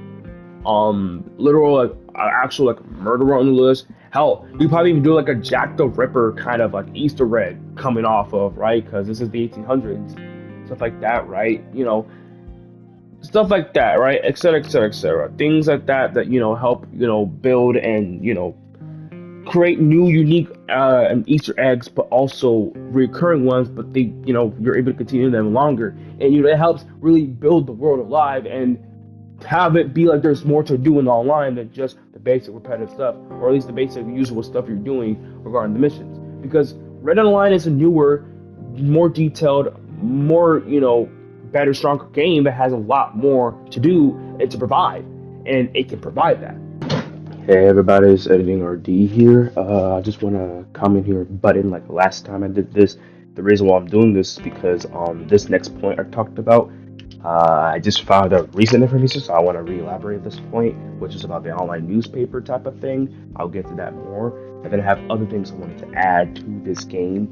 Speaker 1: Literal like actual like murderer on the list. Hell, you probably even do like a Jack the Ripper kind of like Easter egg coming off of, right? Because this is the 1800s, stuff like that, right? Stuff like that, right? Etc. Etc. Etc. Things like that help build and create new unique Easter eggs, but also recurring ones. But they you're able to continue them longer, and it helps really build the world alive and have it be like there's more to do in online than just the basic repetitive stuff, or at least the basic usual stuff you're doing regarding the missions. Because Red Dead Online is a newer, more detailed, more better, stronger game that has a lot more to do and to provide, and it can provide that.
Speaker 4: Hey everybody, it's Editing RD here. I just want to comment here, button like last time I did this. The reason why I'm doing this is because this next point I talked about, I just found out recent information, so I want to re-elaborate this point, which is about the online newspaper type of thing. I'll get to that more, and then I have other things I wanted to add to this game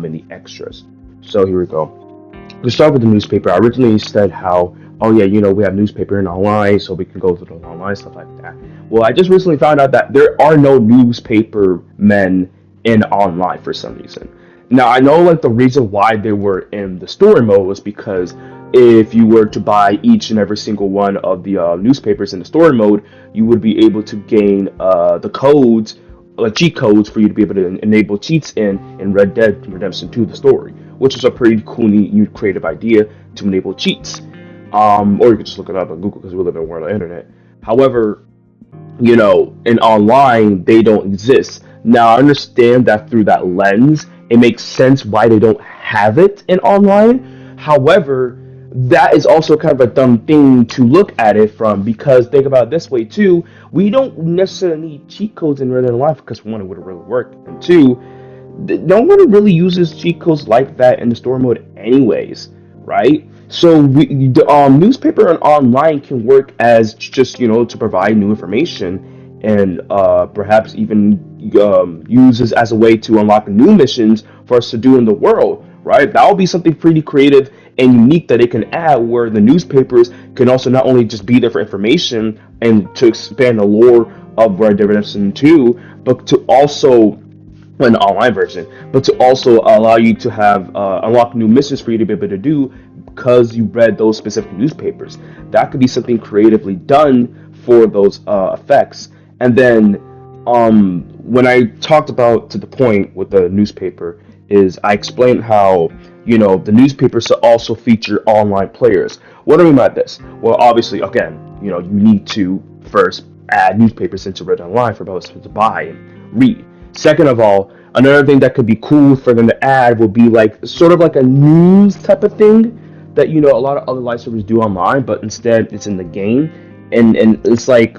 Speaker 4: in the extras. So here we go. To start with the newspaper, I originally said how, oh yeah, we have newspaper in online, so we can go to the online stuff like that. Well, I just recently found out that there are no newspaper men in online for some reason. Now, I know like the reason why they were in the story mode was because if you were to buy each and every single one of the newspapers in the story mode, you would be able to gain the codes, cheat codes for you to be able to enable cheats in Red Dead Redemption 2, the story, which is a pretty cool, neat, new creative idea to enable cheats. Or you can just look it up on Google because we live in a world of the internet. However, in online, they don't exist. Now, I understand that through that lens, it makes sense why they don't have it in online. However, that is also kind of a dumb thing to look at it from, because think about it this way too. We don't necessarily need cheat codes in Red Dead Online because one, it would really work, and two, no one really uses cheat codes like that in the story mode anyways, right? So the newspaper and online can work as just to provide new information, and perhaps even uses as a way to unlock new missions for us to do in the world, right? That will be something pretty creative and unique that it can add, where the newspapers can also not only just be there for information and to expand the lore of Red Dead Redemption 2, but to also an online version, but to also allow you to have unlock new missions for you to be able to do because you read those specific newspapers. That could be something creatively done for those effects. And then when I talked about to the point with the newspaper is I explained how the newspapers also feature online players. What do I mean by this? Well, obviously, again, you need to first add newspapers into Read Online for people to buy and read. Second of all, another thing that could be cool for them to add would be like sort of like a news type of thing that a lot of other live servers do online, but instead it's in the game, and it's like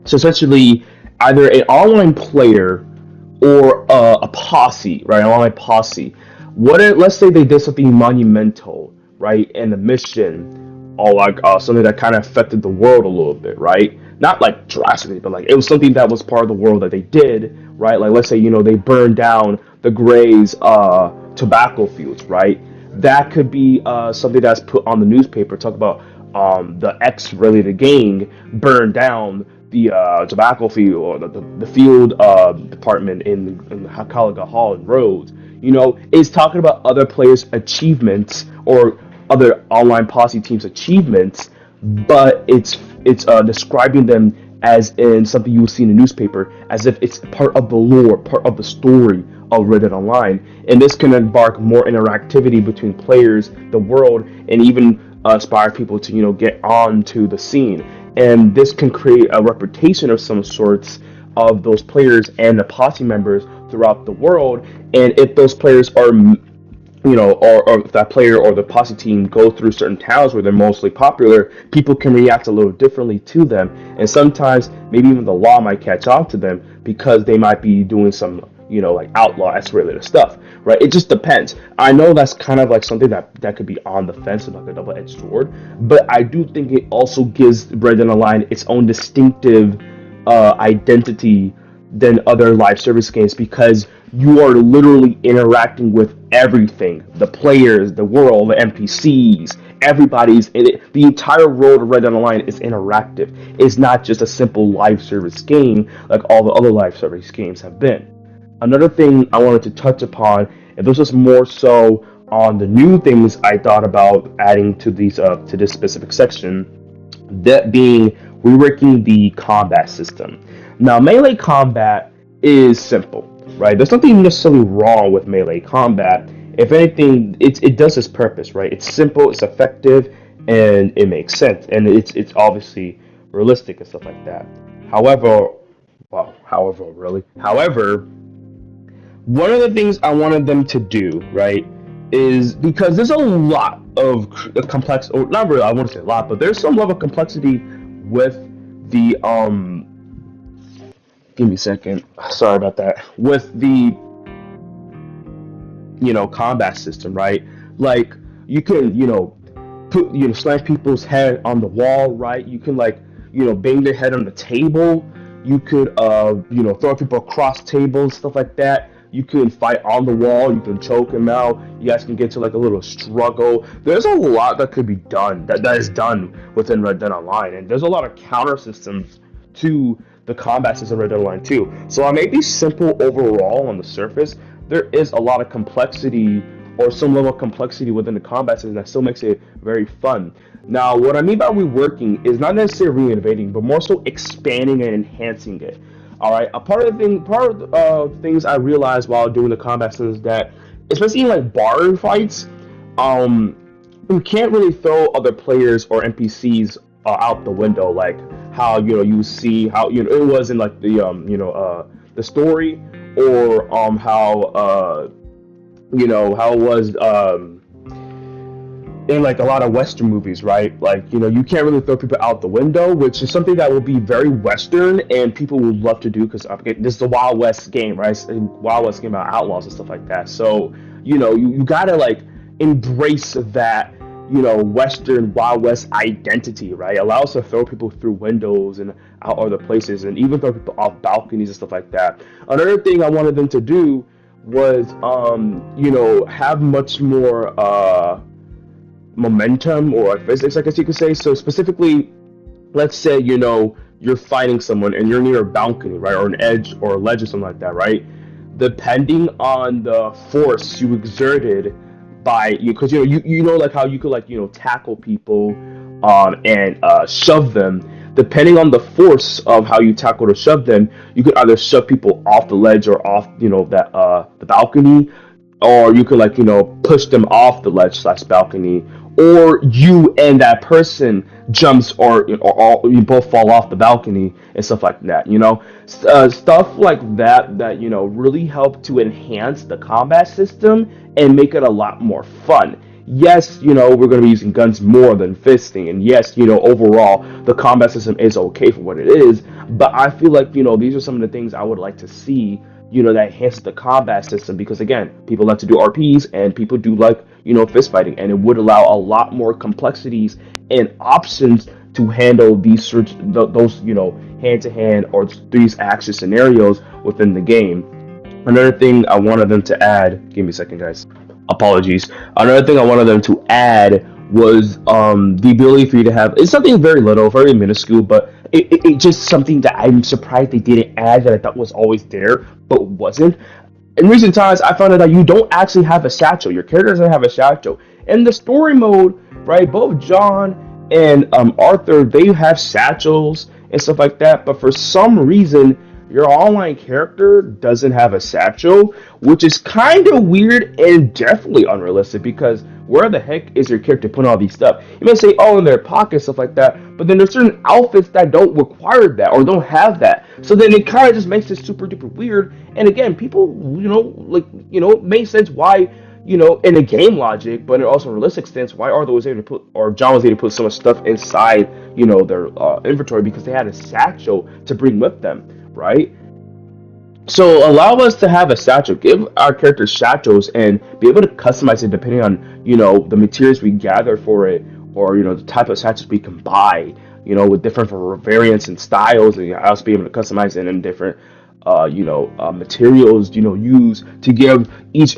Speaker 4: so essentially either an online player or a posse, right? An online posse. What if, let's say they did something monumental, right? And the mission, or like something that kind of affected the world a little bit, right? Not like drastically, but like it was something that was part of the world that they did, right? Like let's say they burned down the Gray's tobacco fields, right? That could be something that's put on the newspaper. Talk about the X-related gang burned down the tobacco field or the field department in Hakalaga Hall and Rhodes. It's talking about other players' achievements or other online posse teams' achievements, but it's describing them as in something you will see in a newspaper, as if it's part of the lore, part of the story of Reddit Online, and this can embark more interactivity between players, the world, and even inspire people to get onto the scene. And this can create a reputation of some sorts of those players and the posse members throughout the world. And if those players are or if that player or the posse team go through certain towns where they're mostly popular, people can react a little differently to them, and sometimes maybe even the law might catch on to them because they might be doing some like outlaw related stuff, right? It just depends. I know that's kind of like something that could be on the fence and like a double-edged sword, but I do think it also gives Red Dead Online its own distinctive identity than other live service games, because you are literally interacting with everything, the players, the world, the NPCs, everybody's in it. The entire world of Red Dead Online is interactive. It's not just a simple live service game like all the other live service games have been. Another thing I wanted to touch upon, and this was more so on the new things I thought about adding to this specific section, that being reworking the combat system. Now, melee combat is simple, right? There's nothing necessarily wrong with melee combat. If anything, it does its purpose, right? It's simple, it's effective, and it makes sense, and it's obviously realistic and stuff like that. However, however, one of the things I wanted them to do, right, is because there's a lot of complex, or not really, I wouldn't say a lot, but there's some level of complexity with the Give me a second. Sorry about that. With the combat system, right? Like you can put slam people's head on the wall, right? You can like bang their head on the table. You could throw people across tables, stuff like that. You can fight on the wall. You can choke him out. You guys can get to like a little struggle. There's a lot that could be done. That is done within Red Dead Online, and there's a lot of counter systems to the combat system Red Dead Online 2. So I may be simple overall on the surface. There is a lot of complexity or some level of complexity within the combat system that still makes it very fun. Now, what I mean by reworking is not necessarily reinnovating, but more so expanding and enhancing it. All right, part of the things I realized while doing the combat system is that, especially in like bar fights, you can't really throw other players or NPCs out the window, like how you see how it was in like the story, or how how it was in like a lot of Western movies, right? Like you can't really throw people out the window, which is something that will be very Western and people would love to do, because this is the Wild West game, right? It's a Wild West game about outlaws and stuff like that. So you gotta like embrace that Western Wild West identity, right? It allows us to throw people through windows and out other places, and even throw people off balconies and stuff like that. Another thing I wanted them to do was have much more momentum or physics, I guess you could say. So specifically, let's say you're fighting someone and you're near a balcony, right, or an edge or a ledge or something like that, right? Depending on the force you exerted by you, because like how you could like tackle people and shove them. Depending on the force of how you tackle or shove them, you could either shove people off the ledge or off that the balcony,
Speaker 1: or you could, like, push them off the ledge slash balcony, or you and that person jumps, or you both fall off the balcony and stuff like that. Stuff like that really help to enhance the combat system and make it a lot more fun. Yes, we're going to be using guns more than fisting, and yes, overall the combat system is okay for what it is, but I feel like, these are some of the things I would like to see, that enhance the combat system, because again, people like to do RPs and people do like, fist fighting, and it would allow a lot more complexities and options to handle those, hand to hand or these action scenarios within the game. Another thing I wanted them to add, give me a second, guys. Apologies. Another thing I wanted them to add was the ability for you to have, it's something very little, very minuscule, but it just something that I'm surprised they didn't add, that I thought was always there but wasn't. In recent times, I found out that you don't actually have a satchel. Your character doesn't have a satchel. In the story mode, right, both John and Arthur, they have satchels and stuff like that, but for some reason, your online character doesn't have a satchel, which is kind of weird and definitely unrealistic, because where the heck is your character putting all these stuff? You may say, oh, in their pockets, stuff like that, but then there's certain outfits that don't require that or don't have that. So then it kind of just makes it super duper weird. And again, people, it makes sense why, in a game logic, but in also realistic sense, why Arthur was able to put, or John was able to put so much stuff inside, their inventory, because they had a satchel to bring with them, right? So allow us to have a satchel, give our characters satchels, and be able to customize it depending on, the materials we gather for it, or, the type of satchels we can buy, with different variants and styles, and also be able to customize it in different, materials, use to give each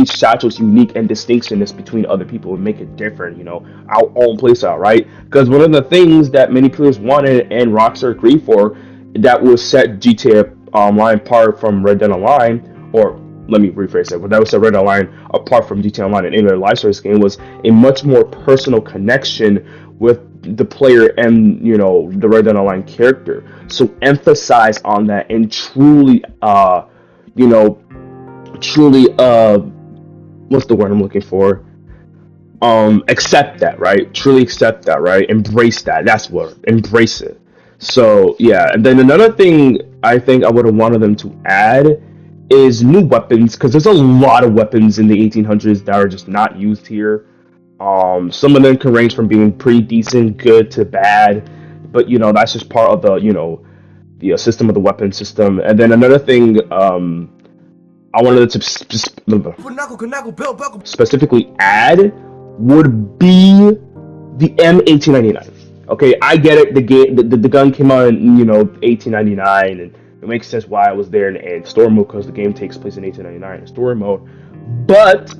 Speaker 1: satchel's unique and distinctionness between other people and make it different, our own playstyle, right? Because one of the things that many players wanted and Rockstar agreed for, that will set GTA Online apart from Red Dead Online, or let me rephrase that. But that was set Red Dead Online apart from GTA Online and any other live service game, was a much more personal connection with the player and, the Red Dead Online character. So emphasize on that and truly, you know, truly, what's the word I'm looking for? Accept that, right? Truly accept that, right? Embrace that. That's what, embrace it. So yeah, and then another thing I think I would have wanted them to add is new weapons, because there's a lot of weapons in the 1800s that are just not used here. Some of them can range from being pretty decent, good to bad, but that's just part of the the system of the weapon system. And then another thing, I wanted to specifically add would be the M1899. Okay, I get it. The game, the gun came out in 1899, and it makes sense why I was there in story mode, because the game takes place in 1899 in story mode. But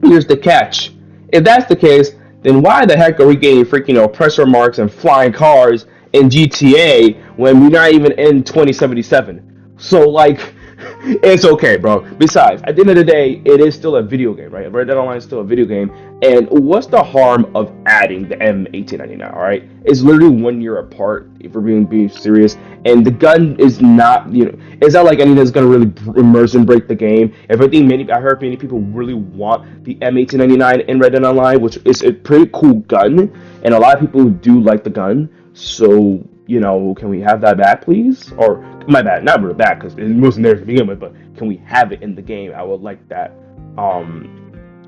Speaker 1: here's the catch: if that's the case, then why the heck are we getting freaking pressure marks and flying cars in GTA when we're not even in 2077? So like, it's okay, bro. Besides, at the end of the day, it is still a video game, right? Red Dead Online is still a video game. And what's the harm of adding the M1899? All right, it's literally 1 year apart. If we're being serious, and the gun is not, it's not like anything that's gonna really immersion break the game. If I think I heard many people really want the M1899 in Red Dead Online, which is a pretty cool gun, and a lot of people do like the gun. So can we have that back, please? Or my bad, not really back, because it wasn't there to begin with. But can we have it in the game? I would like that.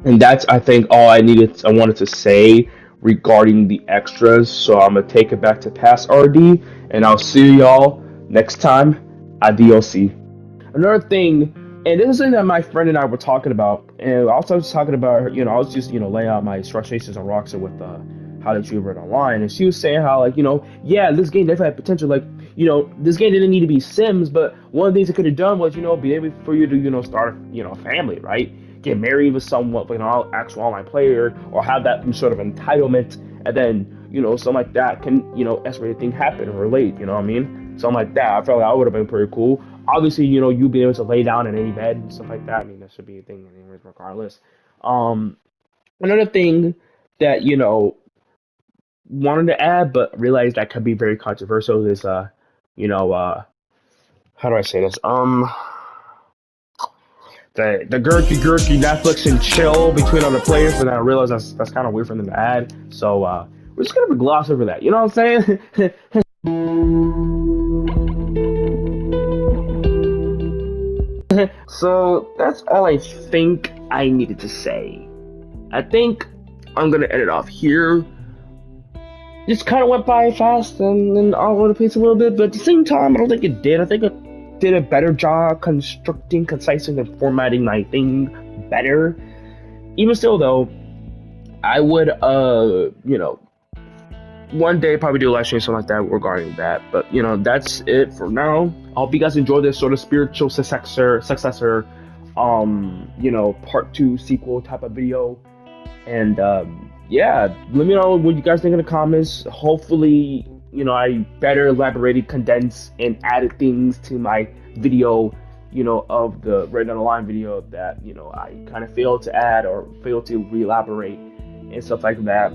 Speaker 1: And that's, I think, all I wanted to say regarding the extras. So I'm gonna take it back to past RD, and I'll see y'all next time. Adios. Another thing, and this is something that my friend and I were talking about, and also I was talking about, I was just laying out my frustrations on Rockstar with how to treat Red Online, and she was saying how, like, yeah, this game definitely had potential. Like, this game didn't need to be Sims, but one of the things it could have done was, be able for you to, start a family, right? Get married with someone, like an actual online player, or have that sort of entitlement, and then, something like that can, escalate thing happen or relate, you know what I mean? Something like that. I felt like that would have been pretty cool. Obviously, you being able to lay down in any bed and stuff like that. I mean, that should be a thing anyways, regardless. Another thing that, wanted to add, but realized that could be very controversial is, how do I say this? the gurky Netflix and chill between other players, but then I realized that's kind of weird for them to add. So we're just gonna gloss over that. You know what I'm saying? So that's all I think I needed to say. I think I'm gonna end it off here. Just kind of went by fast and all over the place a little bit, but at the same time, I don't think it did. I think it did a better job constructing, concising, and formatting my thing better. Even still, though, I would, one day probably do a live stream, something like that regarding that. But that's it for now. I hope you guys enjoy this sort of spiritual successor, part 2 sequel type of video. And yeah, let me know what you guys think in the comments. Hopefully, I better elaborated, condensed, and added things to my video, of the right down the line video that, I kind of failed to add or failed to re-elaborate and stuff like that.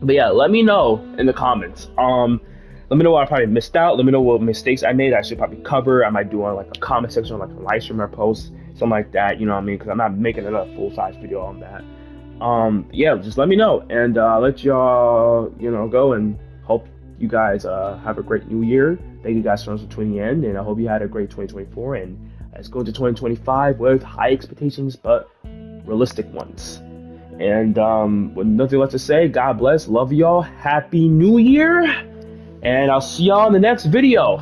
Speaker 1: But yeah, let me know in the comments. Let me know what I probably missed out. Let me know what mistakes I made I should probably cover. I might do on like a comment section, like a live stream or post, something like that. You know what I mean? Because I'm not making another full-size video on that. Yeah, just let me know, and let y'all, go, and hope you guys have a great new year. Thank you guys so much for tuning in, and I hope you had a great 2024, and let's go into 2025 with high expectations, but realistic ones. And with nothing left to say, God bless, love y'all, happy new year, and I'll see y'all in the next video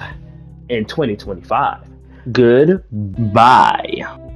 Speaker 1: in 2025.
Speaker 4: Goodbye.